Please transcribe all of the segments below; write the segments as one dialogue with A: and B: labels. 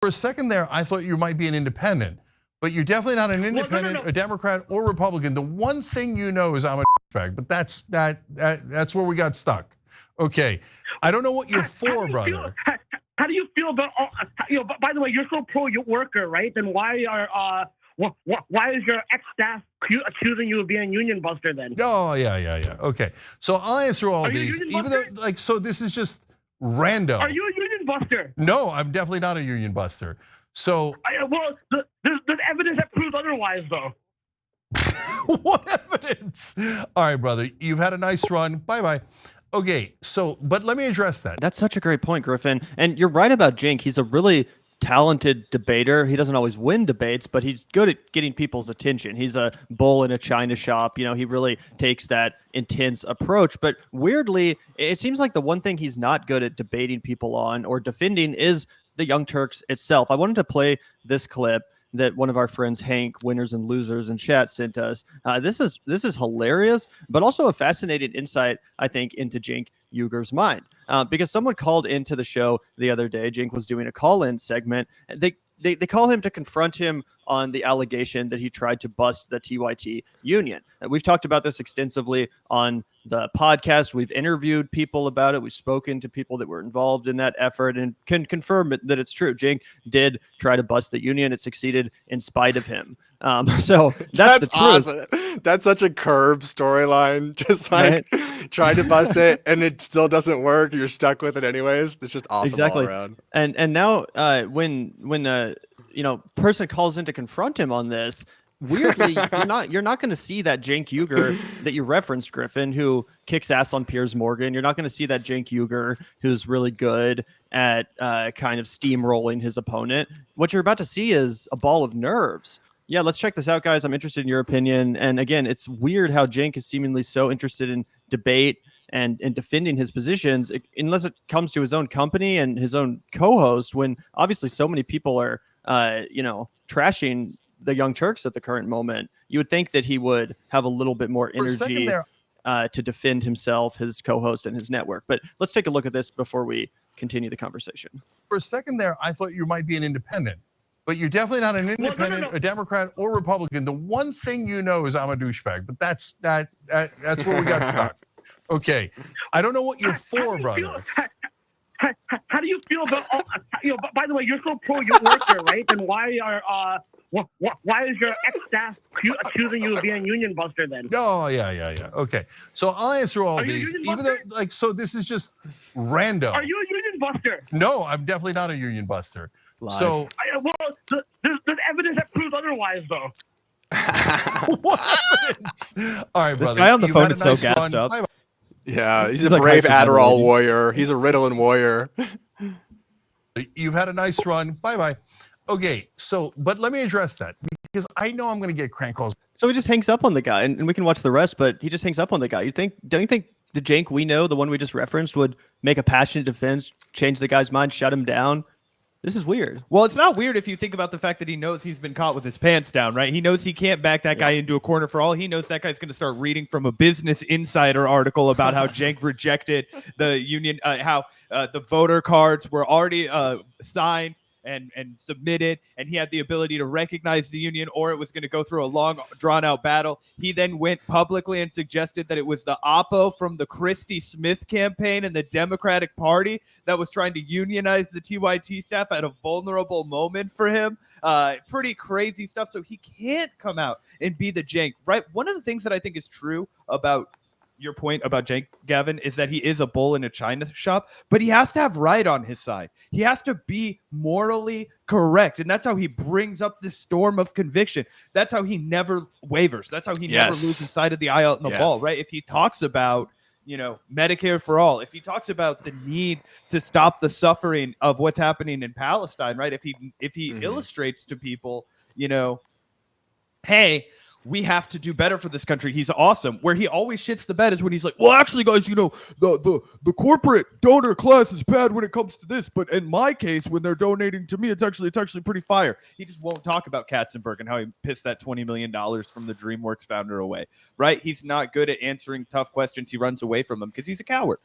A: For a second there, I thought you might be an independent, but you're definitely not an independent, a Democrat, or Republican. The one thing you know is I'm a bag, but that's where we got stuck. Okay, I don't know what you're for, brother.
B: How do you feel about? By the way, you're so pro worker, right? Then why is your ex-staff accusing you of being a union buster then?
A: Oh yeah. Okay, so I'll answer all these, even though so this is just random.
B: Are you a union buster?
A: No, I'm definitely not a union buster. So
B: there's evidence that proves otherwise, though.
A: What evidence? All right, brother, you've had a nice run. Bye. Okay, so, but let me address that.
C: That's such a great point, Griffin. And you're right about Cenk. He's a really talented debater. He doesn't always win debates, but he's good at getting people's attention. He's a bull in a china shop. He really takes that intense approach. But weirdly, it seems like the one thing he's not good at debating people on or defending is the Young Turks itself. I wanted to play this clip that one of our friends, Hank, Winners and Losers in chat, sent us. This is hilarious, but also a fascinating insight, I think, into Cenk Uygur's mind. Because someone called into the show the other day. Cenk was doing a call-in segment. They call him to confront him on the allegation that he tried to bust the TYT union. We've talked about this extensively on the podcast. We've interviewed people about it. We've spoken to people that were involved in that effort and can confirm that it's true. Cenk did try to bust the union. It succeeded in spite of him. So that's the truth.
D: Awesome. That's such a curb storyline. Just like trying to bust it and it still doesn't work. You're stuck with it anyways. It's just awesome all around.
C: And now when person calls in to confront him on this, weirdly, you're not going to see that Cenk Uygur that you referenced, Griffin, who kicks ass on Piers Morgan. You're not going to see that Cenk Uygur who's really good at kind of steamrolling his opponent. What you're about to see is a ball of nerves. Yeah, let's check this out, guys. I'm interested in your opinion. And again, it's weird how Cenk is seemingly so interested in debate and defending his positions, unless it comes to his own company and his own co-host, when obviously so many people are, trashing the Young Turks at the current moment. You would think that he would have a little bit more energy to defend himself, his co-host, and his network. But let's take a look at this before we continue the conversation.
A: For a second there, I thought you might be an independent, but you're definitely not an independent, a Democrat, or Republican. The one thing you know is I'm a douchebag, but that's where we got stuck. Okay, I don't know what you're for, brother.
B: How do you feel about? By the way, you're so pro worker, right? Then why is your ex-staff accusing you of being a union buster then?
A: Oh yeah. Okay, so I'll answer all these, even though so this is just random.
B: Are you a union buster?
A: No, I'm definitely not a union buster.
C: Live.
A: So
B: there's evidence that proves otherwise, though.
A: What evidence? All right, brother.
C: This guy on the phone is so gassed up.
D: Yeah, he's a brave Adderall warrior. He's a Ritalin warrior.
A: You've had a nice run. Bye. Okay, so, but let me address that because I know I'm going to get crank calls.
C: So he just hangs up on the guy, and we can watch the rest, but he just hangs up on the guy. Don't you think the Cenk we know, the one we just referenced, would make a passionate defense, change the guy's mind, shut him down? This is weird.
E: Well, it's not weird if you think about the fact that he knows he's been caught with his pants down, right? He knows he can't back that guy into a corner. For all he knows, that guy's going to start reading from a Business Insider article about how Cenk rejected the union, how the voter cards were already signed and submitted, and he had the ability to recognize the union, or it was going to go through a long, drawn-out battle. He then went publicly and suggested that it was the Oppo from the Christy Smith campaign and the Democratic Party that was trying to unionize the TYT staff at a vulnerable moment for him. Pretty crazy stuff. So he can't come out and be the Cenk, right? One of the things that I think is true about your point about Cenk, Gavin, is that he is a bull in a china shop, but he has to have right on his side. He has to be morally correct, and that's how he brings up this storm of conviction. That's how he never wavers. That's how he never loses sight of the eye out in the ball, right? If he talks about, Medicare for all, if he talks about the need to stop the suffering of what's happening in Palestine, right? If he illustrates to people, hey, we have to do better for this country. He's awesome. Where he always shits the bed is when he's like, well, actually, guys, the corporate donor class is bad when it comes to this. But in my case, when they're donating to me, it's actually pretty fire. He just won't talk about Katzenberg and how he pissed that $20 million from the DreamWorks founder away, right? He's not good at answering tough questions. He runs away from them because he's a coward.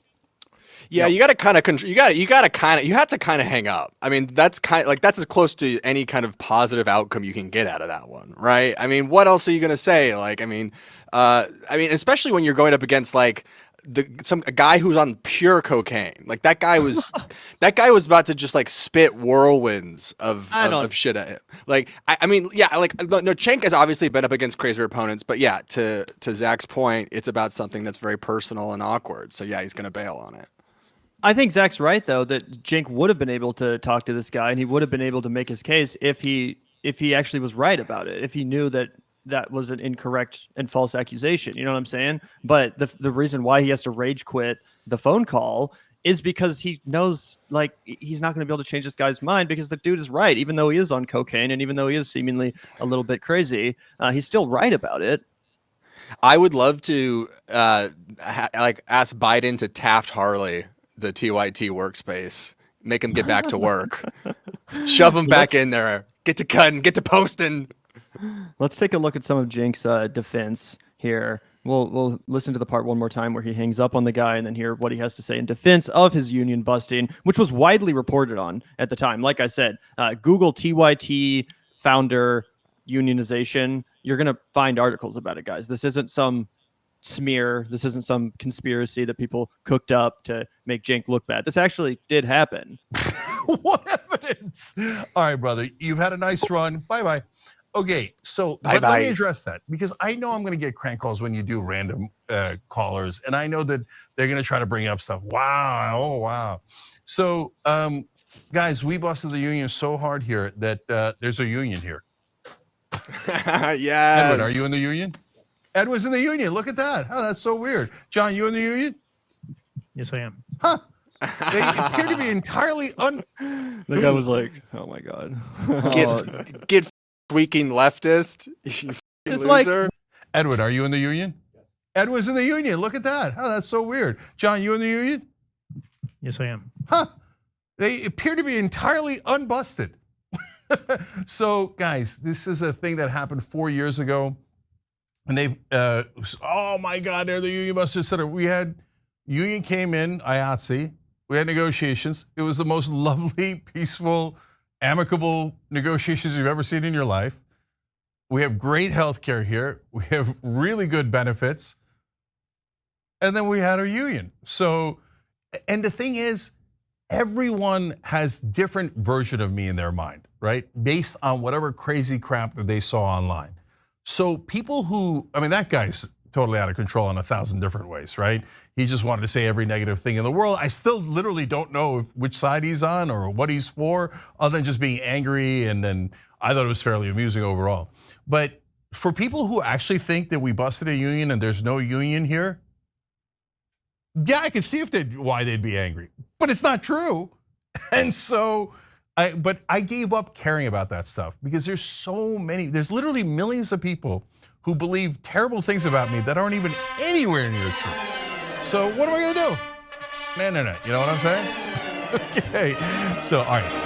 D: Yeah, you got to kind of you have to kind of hang up. I mean, that's that's as close to any kind of positive outcome you can get out of that one, right? I mean, what else are you gonna say? Like, I mean, especially when you're going up against like a guy who's on pure cocaine. Like that guy was about to just like spit whirlwinds of shit at him. Like, I mean, yeah, like no, Cenk has obviously been up against crazier opponents, but yeah, to Zach's point, it's about something that's very personal and awkward. So yeah, he's gonna bail on it.
C: I think Zach's right though that Cenk would have been able to talk to this guy and he would have been able to make his case if he actually was right about it. If he knew that was an incorrect and false accusation, you know what I'm saying? But the reason why he has to rage quit the phone call is because he knows like he's not going to be able to change this guy's mind because the dude is right, even though he is on cocaine and even though he is seemingly a little bit crazy, he's still right about it.
D: I would love to ask Biden to Taft Harley the TYT workspace, make him get back to work, shove him back in there, get to cutting, get to posting.
C: Let's take a look at some of Cenk's defense here. We'll listen to the part one more time where he hangs up on the guy and then hear what he has to say in defense of his union busting, which was widely reported on at the time. Like I said, Google TYT founder unionization. You're going to find articles about it, guys. This isn't some smear. This isn't some conspiracy that people cooked up to make Cenk look bad. This actually did happen.
A: What evidence? All right, brother. You've had a nice run. Bye-bye. Okay, so let me address that because I know I'm going to get crank calls when you do random callers, and I know that they're going to try to bring up stuff. Wow, oh wow. So, guys, we busted the union so hard here that there's a union here.
D: Yes.
A: Edwin, are you in the union? Edwin's in the union. Look at that. Oh, that's so weird. John, you in the union?
F: Yes, I am.
A: Huh. They appear to be entirely
C: The guy was like, "Oh my god,
D: get tweaking leftist, you loser."
A: Edwin, are you in the union? Edwin's in the union. Look at that. Oh, that's so weird. John, you in the union?
F: Yes, I am.
A: Huh. They appear to be entirely unbusted. So, guys, this is a thing that happened 4 years ago. And they, oh my God, they're the union busters. We had, union came in, IATSE. We had negotiations. It was the most lovely, peaceful, amicable negotiations you've ever seen in your life. We have great healthcare here. We have really good benefits. And then we had our union. So, and the thing is, everyone has different version of me in their mind, right? Based on whatever crazy crap that they saw online. So people who, I mean, that guy's totally out of control in 1,000 different ways, right? He just wanted to say every negative thing in the world. I still literally don't know which side he's on or what he's for, other than just being angry. And then I thought it was fairly amusing overall. But for people who actually think that we busted a union and there's no union here, yeah, I could see why they'd be angry, but it's not true. And so, but I gave up caring about that stuff because there's so many, there's literally millions of people who believe terrible things about me that aren't even anywhere near true. So what am I gonna do? No, you know what I'm saying? Okay, so all right.